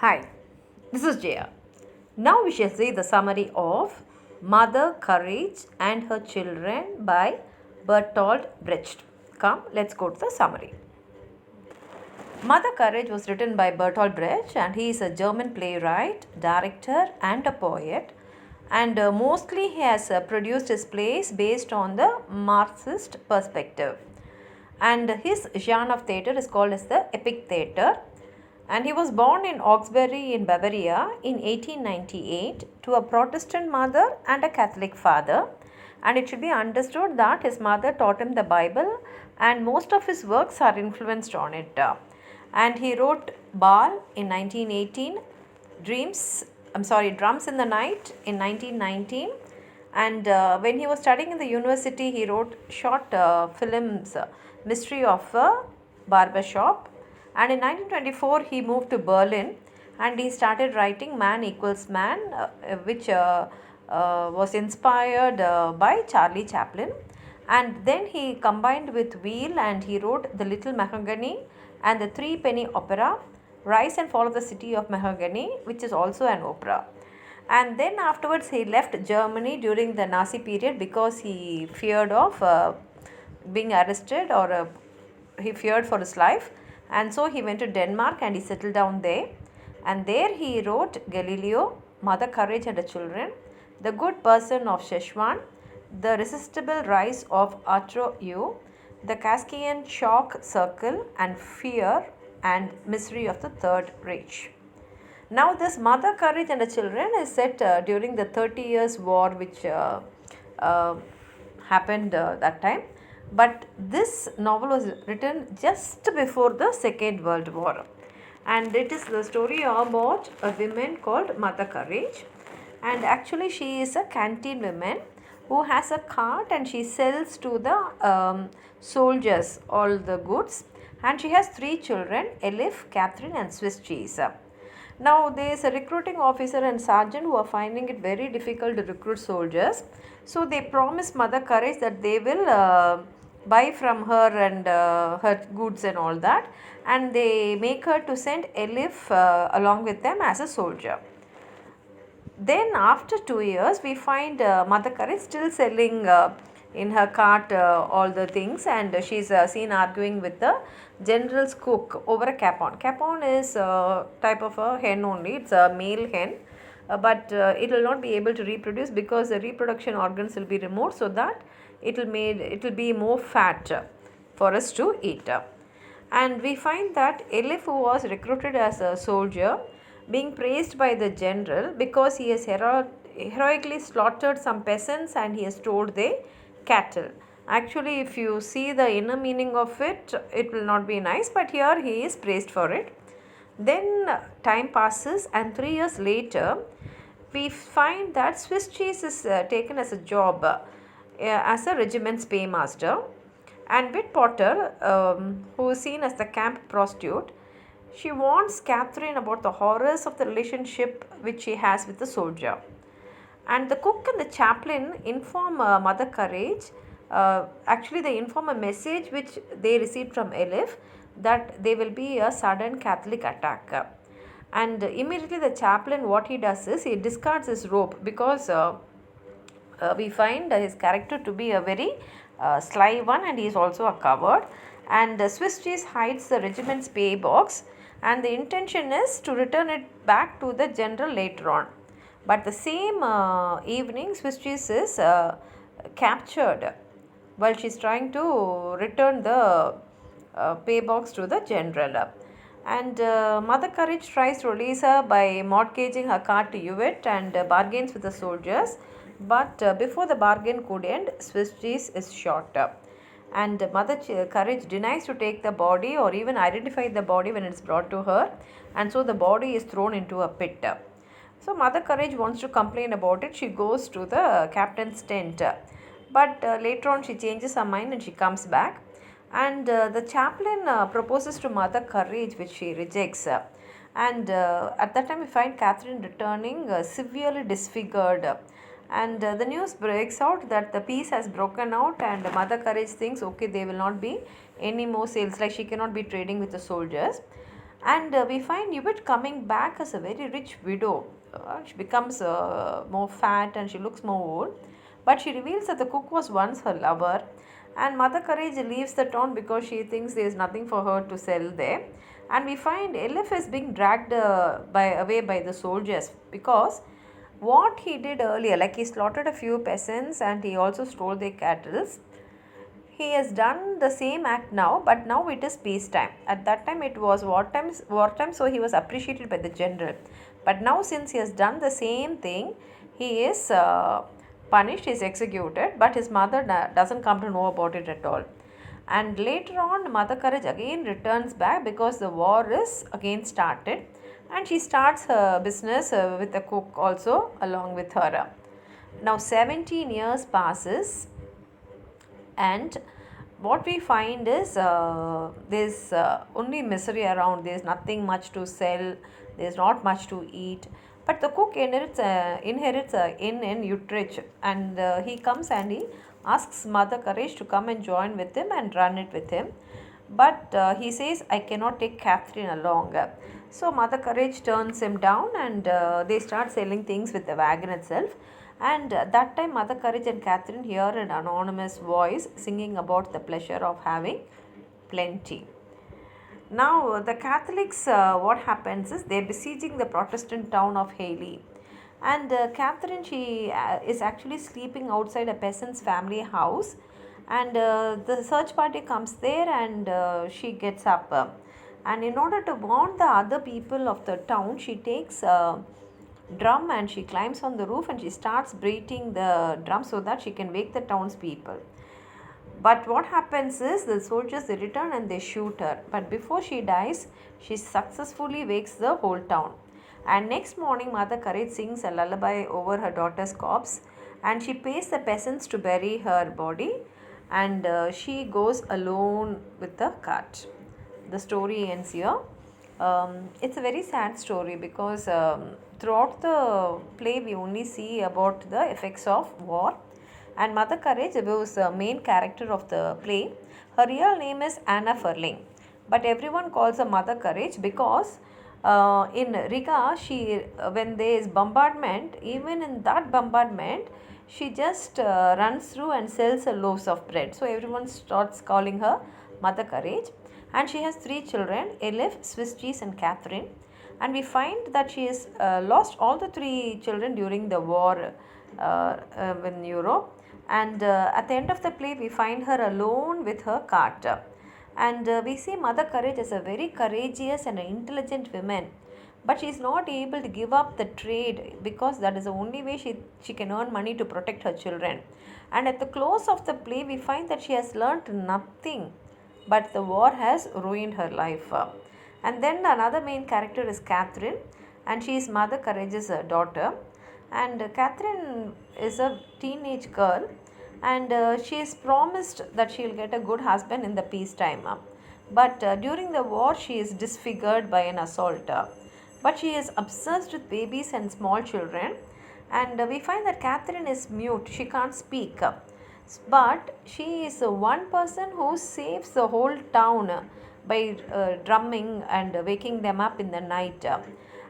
Hi, this is Jaya. Now we shall see the summary of Mother Courage and Her Children by Bertolt Brecht. Come, let's go to the summary. Mother Courage was written by Bertolt Brecht, and he is a German playwright, director, and a poet. And mostly he has produced his plays based on the Marxist perspective. And his genre of theatre is called as the epic theatre. And he was born in Augsburg in Bavaria in 1898 to a Protestant mother and a Catholic father. And it should be understood that his mother taught him the Bible, and most of his works are influenced on it. And he wrote Ball in 1918, Drums in the Night in 1919. And when he was studying in the university, he wrote short films, Mystery of a Barber Shop. And in 1924, he moved to Berlin and he started writing Man Equals Man, which was inspired by Charlie Chaplin. And then he combined with Wheel and he wrote The Little Mahogany and the Three Penny Opera, Rise and Fall of the City of Mahogany, which is also an opera. And then afterwards he left Germany during the Nazi period because he feared of being arrested, or he feared for his life, and so he went to Denmark and he settled down there. And there he wrote Galileo, Mother Courage and Her Children, The Good Person of Szechuan, The Irresistible Rise of Arthur Yu, The Cascayan Shock Circle, and Fear and Misery of the Third Reich. Now this Mother Courage and Her Children is set during the 30 Years War, which happened that time. But this novel was written just before the Second World War. And it is the story about a woman called Mother Courage. And actually she is a canteen woman who has a cart and she sells to the soldiers all the goods. And she has 3 children, Elif, Catherine and Swiss cheese. Now there is a recruiting officer and sergeant who are finding it very difficult to recruit soldiers. So they promise Mother Courage that they will buy from her and her goods and all that, and they make her to send Elif along with them as a soldier. Then after 2 years we find Mother Courage still selling in her cart all the things, and she is seen arguing with the general's cook over a capon. Capon is a type of a hen only, it's a male hen, but it will not be able to reproduce because the reproduction organs will be removed, so that it will be more fat for us to eat. And we find that Elif, who was recruited as a soldier, being praised by the general because he has heroically slaughtered some peasants and he has stolen their cattle. Actually, if you see the inner meaning of it, it will not be nice, but here he is praised for it. Then time passes and 3 years later, we find that Swiss cheese is taken as a job as a regiment's paymaster. And Bit Potter, who is seen as the camp prostitute, she warns Catherine about the horrors of the relationship which she has with the soldier. And the cook and the chaplain inform Mother Courage, actually they inform a message which they received from Elif, that there will be a sudden Catholic attack. And immediately the chaplain, what he does is he discards his robe, because we find his character to be a very sly one, and he is also a coward. And Swiss cheese hides the regiment's pay box, and the intention is to return it back to the general later on. But the same evening, Swiss cheese is captured while she is trying to return the pay box to the general. And Mother Courage tries to release her by mortgaging her car to Hewitt and bargains with the soldiers. But before the bargain could end, Swiss cheese is shot. And Mother Courage denies to take the body or even identify the body when it's brought to her. And so the body is thrown into a pit. So Mother Courage wants to complain about it. She goes to the captain's tent. But later on she changes her mind and she comes back. And the chaplain proposes to Mother Courage, which she rejects. And at that time we find Catherine returning severely disfigured. And the news breaks out that the peace has broken out, and Mother Courage thinks, okay, there will not be any more sales, like she cannot be trading with the soldiers. And we find Yvette coming back as a very rich widow. She becomes more fat and she looks more old, but she reveals that the cook was once her lover. And Mother Courage leaves the town because she thinks there is nothing for her to sell there. And we find Elif is being dragged away by the soldiers because what he did earlier, like he slaughtered a few peasants and he also stole their cattle. He has done the same act now, but now it is peacetime. At that time it was wartime, so he was appreciated by the general. But now, since he has done the same thing, he is punished, he is executed, but his mother doesn't come to know about it at all. And later on, Mother Courage again returns back because the war is again started, and she starts her business with the cook also along with her. Now 17 years passes, and what we find is there's only misery around. There's nothing much to sell, there's not much to eat. But the cook inherits a inn in Utrecht, and he comes and he asks Mother Courage to come and join with him and run it with him. But he says, I cannot take Catherine along. So Mother Courage turns him down, and they start selling things with the wagon itself. And that time Mother Courage and Catherine hear an anonymous voice singing about the pleasure of having plenty. Now the Catholics, what happens is they're besieging the Protestant town of Haley. And Catherine, she is actually sleeping outside a peasant's family house. And the search party comes there, and she gets up. And in order to warn the other people of the town, she takes drum and she climbs on the roof and she starts beating the drum so that she can wake the townspeople. But what happens is the soldiers, they return and they shoot her. But before she dies, she successfully wakes the whole town. And next morning, Mother Courage sings a lullaby over her daughter's corpse, and she pays the peasants to bury her body, and she goes alone with the cart. The story ends here. It's a very sad story because throughout the play we only see about the effects of war. And Mother Courage was the main character of the play. Her real name is Anna Ferling, but everyone calls her Mother Courage because in Riga, when there is bombardment, even in that bombardment, she just runs through and sells a loaves of bread. So everyone starts calling her Mother Courage. And she has 3 children, Elif, Swiss cheese and Catherine. And we find that she has lost all the 3 children during the war in Europe. And at the end of the play, we find her alone with her cart. And we see Mother Courage as a very courageous and intelligent woman. But she is not able to give up the trade because that is the only way she can earn money to protect her children. And at the close of the play, we find that she has learnt nothing, but the war has ruined her life. And then another main character is Catherine, and she is Mother Courage's daughter. And Catherine is a teenage girl, and she is promised that she will get a good husband in the peacetime. But during the war, she is disfigured by an assault. But she is obsessed with babies and small children. And we find that Catherine is mute, she can't speak. But she is one person who saves the whole town by drumming and waking them up in the night.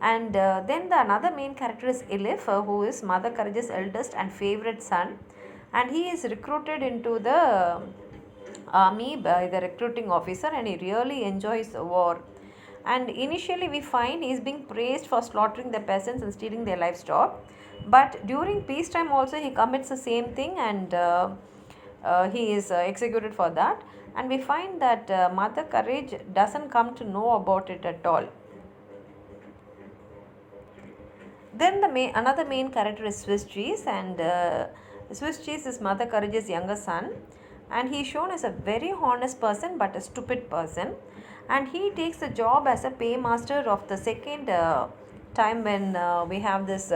And then another main character is Elif, who is Mother Courage's eldest and favorite son. And he is recruited into the army by the recruiting officer, and he really enjoys the war. And initially we find he is being praised for slaughtering the peasants and stealing their livestock. But during peacetime also he commits the same thing, and he is executed for that. And we find that Mother Courage doesn't come to know about it at all. Then another main character is Swiss Cheese, and Swiss Cheese is Mother Courage's younger son, and he is shown as a very honest person but a stupid person. And he takes the job as a paymaster of the second time when we have this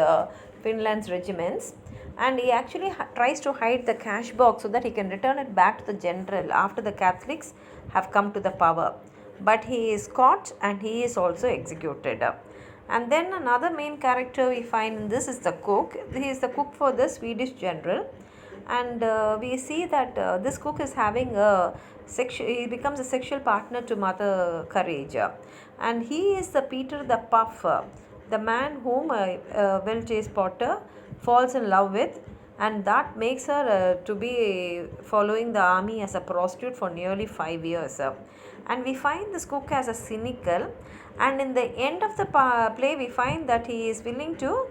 Finland's regiments, and he actually tries to hide the cash box so that he can return it back to the general after the Catholics have come to the power. But he is caught and he is also executed. And then another main character we find in this is the cook. He is the cook for the Swedish general. And we see that this cook is having a he becomes a sexual partner to Mother Courage, and he is the Peter the Puff, the man whom Will Chase Potter falls in love with, and that makes her to be following the army as a prostitute for nearly 5 years. And we find this cook as a cynical, and in the end of the play we find that he is willing to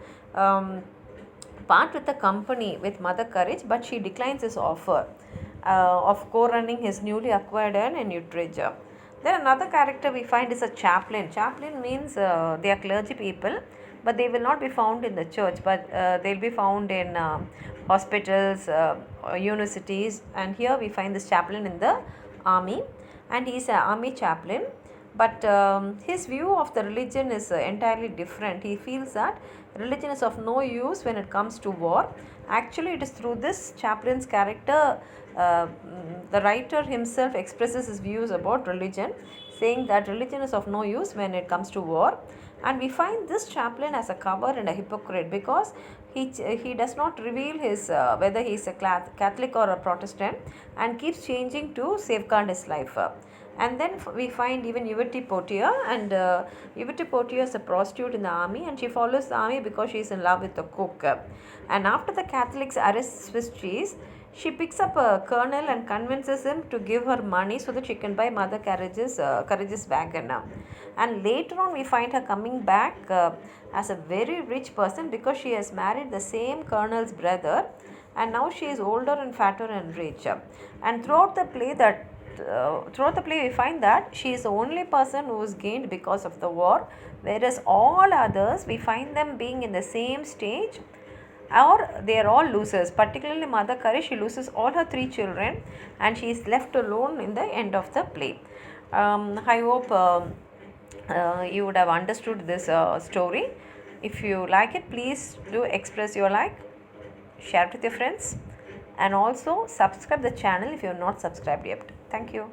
part with the company with Mother Courage, but she declines his offer of co-running his newly acquired urn in Utrecht. Then another character we find is a chaplain. Chaplain means they are clergy people, but they will not be found in the church, but they'll be found in hospitals, universities, and here we find this chaplain in the army, and he is an army chaplain. But his view of the religion is entirely different. He feels that religion is of no use when it comes to war. Actually, it is through this chaplain's character the writer himself expresses his views about religion, saying that religion is of no use when it comes to war. And we find this chaplain as a coward and a hypocrite, because he does not reveal his whether he is a Catholic or a Protestant, and keeps changing to safeguard his life. And then we find even Yvette Potier, and Yvette Potier is a prostitute in the army, and she follows the army because she is in love with the cook. And after the Catholics arrest Swiss cheese, she picks up a colonel and convinces him to give her money so that she can buy Mother Courage's wagon. And later on we find her coming back as a very rich person, because she has married the same colonel's brother, and now she is older and fatter and rich. And throughout the play we find that she is the only person who is gained because of the war, whereas all others we find them being in the same stage, or they are all losers. Particularly Mother Courage, she loses all her 3 children, and she is left alone in the end of the play. I hope you would have understood this story. If you like it, please do express your like, share it with your friends, and also subscribe the channel if you have not subscribed yet. Thank you.